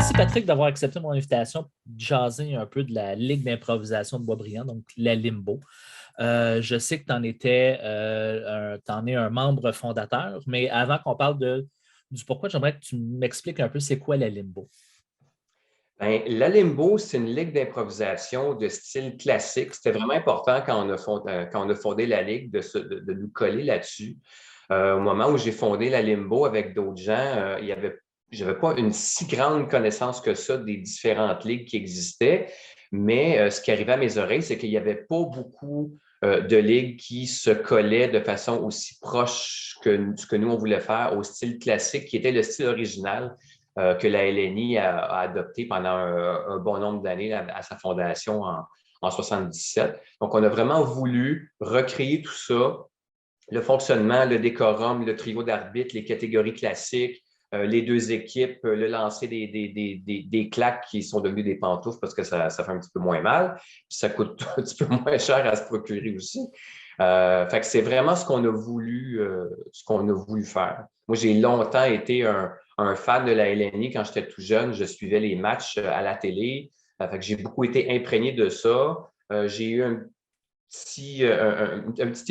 Merci Patrick d'avoir accepté mon invitation pour jaser un peu de la Ligue d'improvisation de Boisbriand, donc la Limbo. Je sais que t'en es un membre fondateur, mais avant qu'on parle du pourquoi, j'aimerais que tu m'expliques un peu c'est quoi la Limbo. Ben, la Limbo, c'est une ligue d'improvisation de style classique. C'était vraiment important quand on a fondé la ligue de nous coller là-dessus. Au moment où j'ai fondé la Limbo avec d'autres gens, je n'avais pas une si grande connaissance que ça des différentes ligues qui existaient, mais ce qui arrivait à mes oreilles, c'est qu'il n'y avait pas beaucoup de ligues qui se collaient de façon aussi proche que ce que nous, on voulait faire au style classique, qui était le style original que la LNI a adopté pendant un bon nombre d'années à sa fondation en 77. Donc, on a vraiment voulu recréer tout ça, le fonctionnement, le décorum, le trio d'arbitres, les catégories classiques, les deux équipes, le lancer des claques qui sont devenues des pantoufles parce que ça fait un petit peu moins mal, puis ça coûte un petit peu moins cher à se procurer aussi. Fait que c'est vraiment ce qu'on a voulu faire. Moi, j'ai longtemps été un fan de la LNI quand j'étais tout jeune. Je suivais les matchs à la télé. Fait que j'ai beaucoup été imprégné de ça. J'ai eu un petit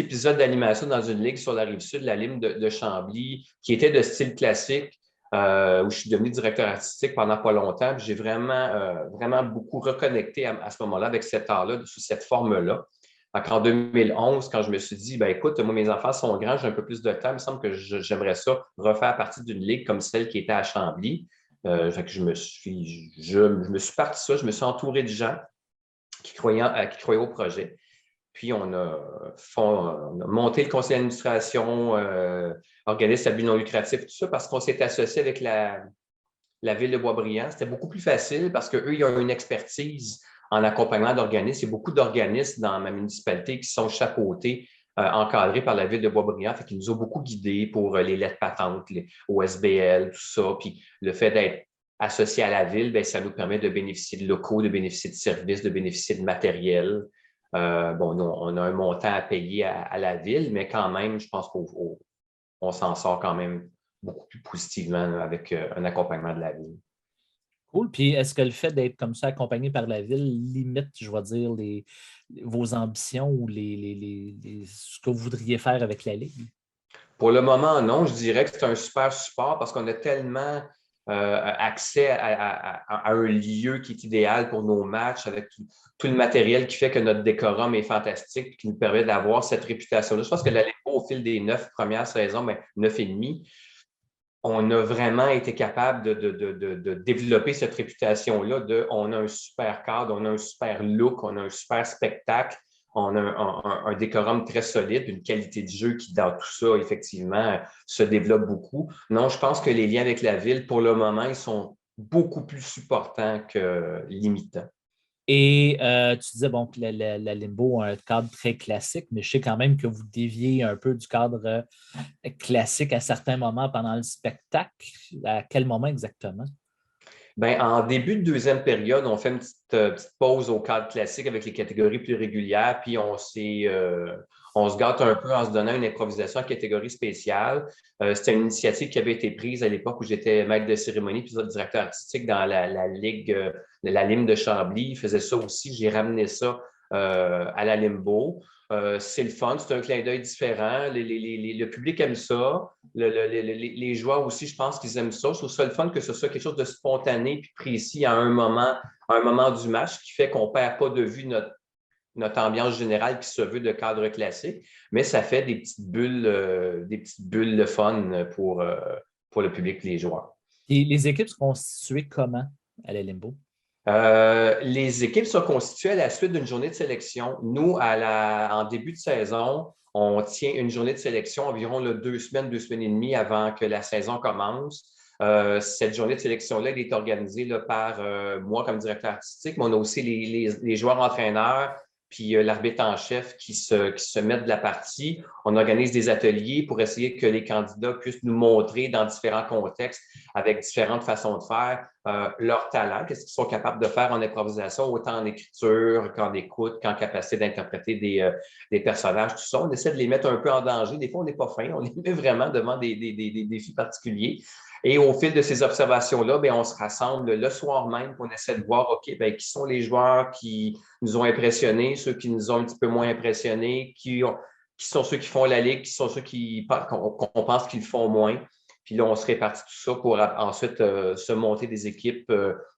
épisode d'animation dans une ligue sur la rive sud, la Lime de Chambly, qui était de style classique, où je suis devenu directeur artistique pendant pas longtemps. J'ai vraiment beaucoup reconnecté à ce moment-là avec cet art-là, sous cette forme-là. En 2011, quand je me suis dit, ben, écoute, moi, mes enfants sont grands, j'ai un peu plus de temps, il me semble que j'aimerais ça refaire partie d'une ligue comme celle qui était à Chambly. Fait que je me suis parti ça, je me suis entouré de gens qui croyaient au projet. Puis, on a monté le conseil d'administration, organisme à but non lucratif, tout ça, parce qu'on s'est associé avec la ville de Boisbriand. C'était beaucoup plus facile parce qu'eux, ils ont une expertise en accompagnement d'organismes. Il y a beaucoup d'organismes dans ma municipalité qui sont chapeautés, encadrés par la ville de Boisbriand. Fait qu'ils nous ont beaucoup guidés pour les lettres patentes, les OSBL, tout ça. Puis le fait d'être associé à la ville, bien, ça nous permet de bénéficier de locaux, de bénéficier de services, de bénéficier de matériel. Bon, nous, on a un montant à payer à la ville, mais quand même, je pense qu'on s'en sort quand même beaucoup plus positivement là, avec un accompagnement de la ville. Cool. Puis est-ce que le fait d'être comme ça accompagné par la ville limite, je vais dire, vos ambitions ou ce que vous voudriez faire avec la Ligue? Pour le moment, non, je dirais que c'est un super support parce qu'on a tellement accès à un lieu qui est idéal pour nos matchs avec tout le matériel qui fait que notre décorum est fantastique et qui nous permet d'avoir cette réputation-là. Je pense que la Ligue, au fil des 9 premières saisons, ben, 9 et demi, on a vraiment été capable de développer cette réputation-là on a un super cadre, on a un super look, on a un super spectacle, on a un décorum très solide, une qualité de jeu qui, dans tout ça, effectivement, se développe beaucoup. Non, je pense que les liens avec la ville, pour le moment, ils sont beaucoup plus supportants que limitants. Et tu disais bon, que la Limbo a un cadre très classique, mais je sais quand même que vous déviez un peu du cadre classique à certains moments pendant le spectacle. À quel moment exactement? Ben, en début de deuxième période, on fait une petite pause au cadre classique avec les catégories plus régulières, puis on se gâte un peu en se donnant une improvisation en catégorie spéciale. C'était une initiative qui avait été prise à l'époque où j'étais maître de cérémonie puis directeur artistique dans la Ligue, la Lime de Chambly. Je faisais ça aussi, j'ai ramené ça à la Limbo. C'est le fun, c'est un clin d'œil différent. Le public aime ça. Les joueurs aussi, je pense qu'ils aiment ça. Je trouve ça le fun que ce soit quelque chose de spontané puis précis à un moment du match qui fait qu'on ne perd pas de vue notre ambiance générale qui se veut de cadre classique, mais ça fait des petites bulles de fun pour le public et les joueurs. Et les équipes sont constituées comment à la Limbo? Les équipes sont constituées à la suite d'une journée de sélection. Nous, en début de saison, on tient une journée de sélection environ 2 semaines et demie avant que la saison commence. Cette journée de sélection-là, elle est organisée là, par moi comme directeur artistique, mais on a aussi les joueurs entraîneurs, puis l'arbitre en chef qui se mettent de la partie. On organise des ateliers pour essayer que les candidats puissent nous montrer dans différents contextes, avec différentes façons de faire, leur talent, qu'est-ce qu'ils sont capables de faire en improvisation, autant en écriture qu'en écoute, qu'en capacité d'interpréter des personnages, tout ça. On essaie de les mettre un peu en danger. Des fois, on n'est pas fin, on les met vraiment devant des défis particuliers. Et au fil de ces observations-là, bien, on se rassemble le soir même pour essayer de voir, OK, bien, qui sont les joueurs qui nous ont impressionnés, ceux qui nous ont un petit peu moins impressionnés, qui sont ceux qui font la ligue, qui sont ceux qu'on pense qu'ils font moins. Puis là, on se répartit tout ça pour ensuite se monter des équipes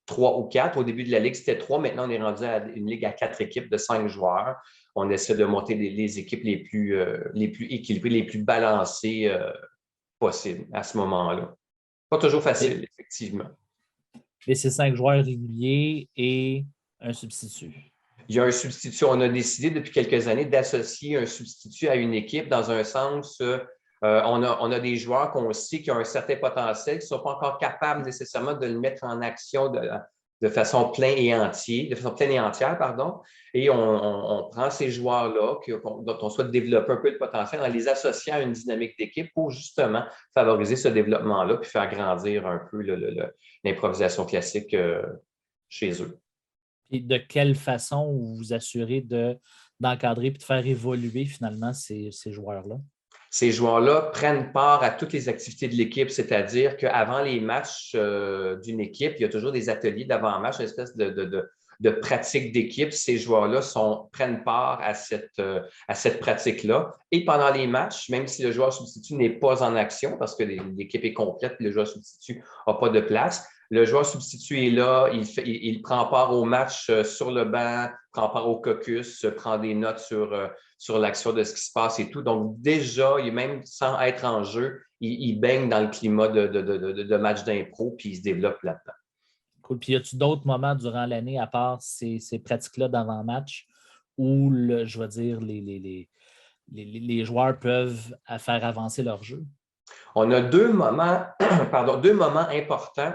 3 ou 4. Au début de la ligue, c'était 3. Maintenant, on est rendu à une ligue à 4 équipes de 5 joueurs. On essaie de monter les équipes les plus équilibrées, les plus balancées possibles à ce moment-là. Pas toujours facile, effectivement. Et c'est 5 joueurs réguliers et un substitut. Il y a un substitut. On a décidé depuis quelques années d'associer un substitut à une équipe dans un sens, on a des joueurs qu'on sait qui ont un certain potentiel, qui ne sont pas encore capables nécessairement de le mettre en action de façon pleine et entière, pardon. Et on prend ces joueurs-là dont on souhaite développer un peu de potentiel en les associant à une dynamique d'équipe pour justement favoriser ce développement-là puis faire grandir un peu l'improvisation classique chez eux. Et de quelle façon vous vous assurez d'encadrer et de faire évoluer finalement ces joueurs-là? Ces joueurs-là prennent part à toutes les activités de l'équipe, c'est-à-dire qu'avant les matchs d'une équipe, il y a toujours des ateliers d'avant-match, une espèce de pratique d'équipe. Ces joueurs-là prennent part à cette pratique-là. Et pendant les matchs, même si le joueur substitut n'est pas en action, parce que l'équipe est complète, le joueur substitut n'a pas de place, le joueur substitut est là, il prend part au match sur le banc, prend part au caucus, prend des notes sur l'action de ce qui se passe et tout. Donc, déjà, même sans être en jeu, il baigne dans le climat de match d'impro, puis il se développe là-dedans. Cool. Puis, y a-t-il d'autres moments durant l'année, à part ces pratiques-là d'avant-match, où, je vais dire, les joueurs peuvent faire avancer leur jeu? On a deux moments importants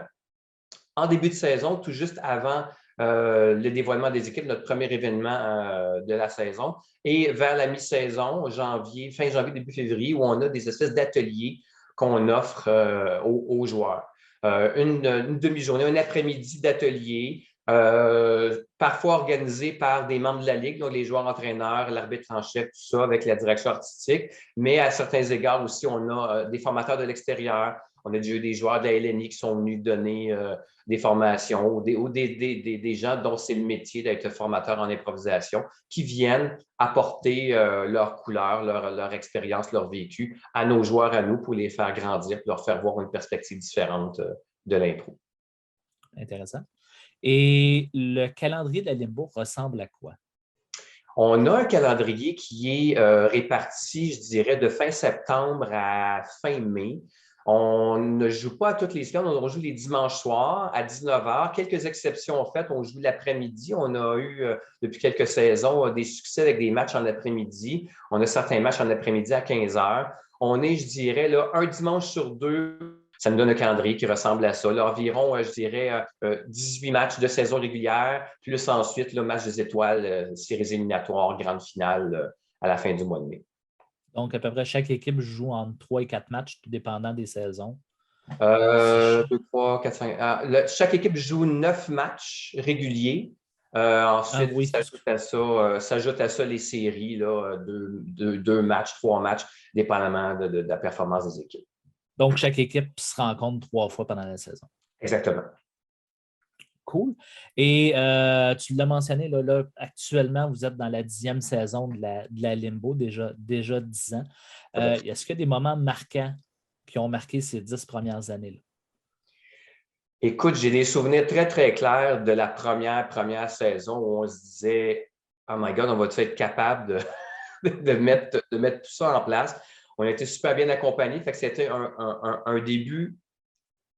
en début de saison, tout juste avant le dévoilement des équipes, notre premier événement de la saison, et vers la mi-saison, fin janvier, début février, où on a des espèces d'ateliers qu'on offre aux joueurs. Une demi-journée, un après-midi d'atelier, parfois organisé par des membres de la Ligue, donc les joueurs entraîneurs, l'arbitre en chef, tout ça, avec la direction artistique, mais à certains égards aussi, on a des formateurs de l'extérieur. On a déjà eu des joueurs de la LNI qui sont venus donner des formations ou des gens dont c'est le métier d'être formateur en improvisation qui viennent apporter leur couleur, leur expérience, leur vécu à nos joueurs, à nous, pour les faire grandir, pour leur faire voir une perspective différente de l'impro. Intéressant. Et le calendrier de la Limbo ressemble à quoi? On a un calendrier qui est réparti, je dirais, de fin septembre à fin mai. On ne joue pas à toutes les semaines, on joue les dimanches soirs à 19h. Quelques exceptions en fait, on joue l'après-midi. On a eu, depuis quelques saisons, des succès avec des matchs en après-midi. On a certains matchs en après-midi à 15h. On est, je dirais, là, un dimanche sur 2. Ça nous donne un calendrier qui ressemble à ça. Là, environ, je dirais, 18 matchs de saison régulière, plus ensuite, le match des étoiles, séries éliminatoires, grande finale à la fin du mois de mai. Donc, à peu près chaque équipe joue entre 3 et 4 matchs, tout dépendant des saisons. 2, 3, 4, 5. Chaque équipe joue 9 matchs réguliers. Ensuite, oui, s'ajoute à ça les séries, là, 2 matchs, 3 matchs, dépendamment de la performance des équipes. Donc, chaque équipe se rencontre 3 fois pendant la saison. Exactement. Cool. Et tu l'as mentionné, là, actuellement, vous êtes dans la 10e saison de la Limbo, déjà 10 ans. Est-ce qu'il y a des moments marquants qui ont marqué ces 10 premières années-là? Écoute, j'ai des souvenirs très, très clairs de la première saison où on se disait « Oh my God, on va-tu être capable de mettre tout ça en place? » On a été super bien accompagnés, fait que c'était un début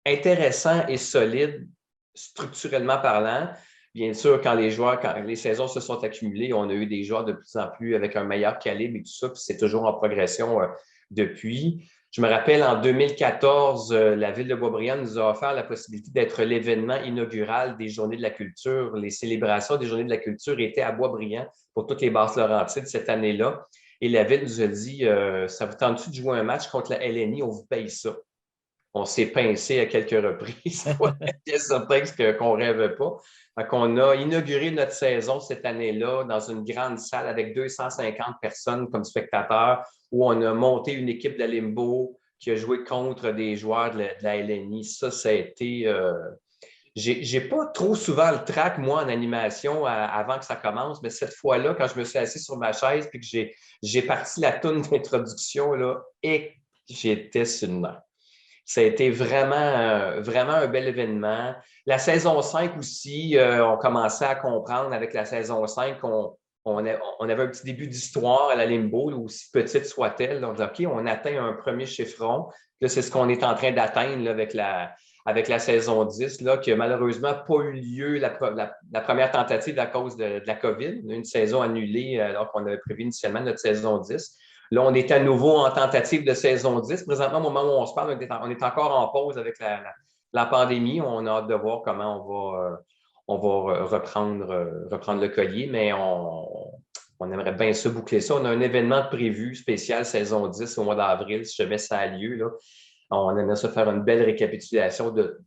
intéressant et solide, structurellement parlant. Bien sûr, quand les saisons se sont accumulées, on a eu des joueurs de plus en plus avec un meilleur calibre et tout ça, puis c'est toujours en progression depuis. Je me rappelle, en 2014, la Ville de Boisbriand nous a offert la possibilité d'être l'événement inaugural des Journées de la culture. Les célébrations des Journées de la culture étaient à Boisbriand pour toutes les Basses-Laurentides cette année-là. Et la ville nous a dit, ça vous tente-tu de jouer un match contre la LNI? On vous paye ça. On s'est pincé à quelques reprises pour la pièce de texte qu'on ne rêvait pas. Donc, on a inauguré notre saison cette année-là dans une grande salle avec 250 personnes comme spectateurs où on a monté une équipe de la Limbo qui a joué contre des joueurs de la LNI. Ça a été... J'ai pas trop souvent le track, moi, en animation avant que ça commence, mais cette fois-là, quand je me suis assis sur ma chaise et que j'ai parti la toune d'introduction, là, et j'étais sur le nerf. Ça a été vraiment, vraiment un bel événement. La saison 5 aussi, on commençait à comprendre avec la saison 5 on avait un petit début d'histoire à la Limbo, aussi petite soit-elle. On dit, OK, on atteint un premier chiffron. Là, c'est ce qu'on est en train d'atteindre là, avec la saison 10, là, qui n'a malheureusement pas eu lieu la première tentative à cause de la COVID. On a eu une saison annulée alors qu'on avait prévu initialement notre saison 10. Là, on est à nouveau en tentative de saison 10. Présentement, au moment où on se parle, on est encore en pause avec la pandémie. On a hâte de voir comment on va reprendre le collier, mais on aimerait bien ça boucler ça. On a un événement prévu spécial saison 10 au mois d'avril, si jamais ça a lieu. Là. On aimerait ça faire une belle récapitulation de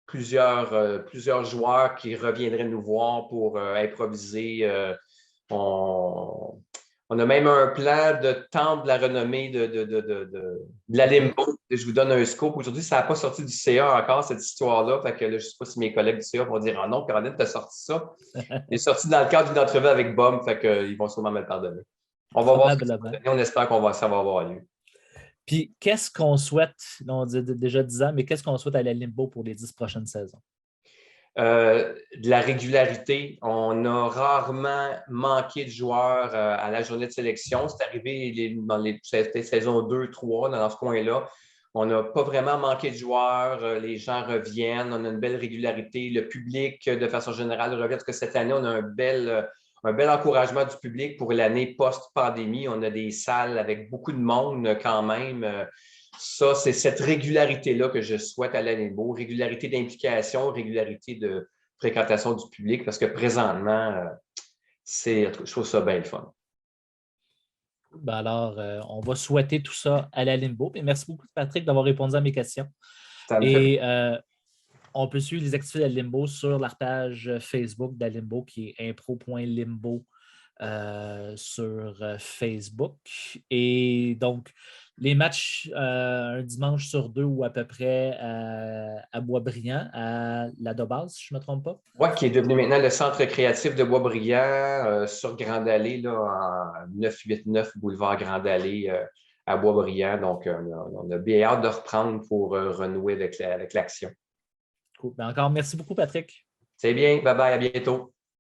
plusieurs joueurs qui reviendraient nous voir pour improviser. On a même un plan de temple de la renommée de la Limbo. Je vous donne un scoop. Aujourd'hui, ça n'a pas sorti du CA encore, cette histoire-là. Fait que là, je ne sais pas si mes collègues du CA vont dire « Ah non, Caroline, tu as sorti ça. » Il est sorti dans le cadre d'une entrevue avec Bob, fait qu'ils vont sûrement me le pardonner. On va voir ce que ça va donner. On espère ça va avoir lieu. Puis, qu'est-ce qu'on souhaite, on dit déjà 10 ans, mais qu'est-ce qu'on souhaite à la Limbo pour les 10 prochaines saisons? De la régularité. On a rarement manqué de joueurs à la journée de sélection. C'est arrivé dans les saisons 2, 3, dans ce coin-là. On n'a pas vraiment manqué de joueurs. Les gens reviennent. On a une belle régularité. Le public, de façon générale, revient. Parce que cette année, on a un bel encouragement du public pour l'année post-pandémie. On a des salles avec beaucoup de monde quand même. Ça, c'est cette régularité-là que je souhaite à la Limbo. Régularité d'implication, régularité de fréquentation du public, parce que présentement, je trouve ça bien le fun. Ben alors, on va souhaiter tout ça à la Limbo. Et merci beaucoup, Patrick, d'avoir répondu à mes questions. Et on peut suivre les activités de la Limbo sur la page Facebook de la Limbo, qui est impro.limbo sur Facebook. Et donc, les matchs un dimanche sur 2 ou à peu près à Boisbriand, à la Dobase, si je ne me trompe pas. Oui, qui est devenu maintenant le centre créatif de Boisbriand sur Grande Allée, là, en 989 boulevard Grande Allée à Boisbriand. Donc, on a bien hâte de reprendre pour renouer avec l'action. Cool. Ben encore, merci beaucoup, Patrick. C'est bien. Bye bye, à bientôt.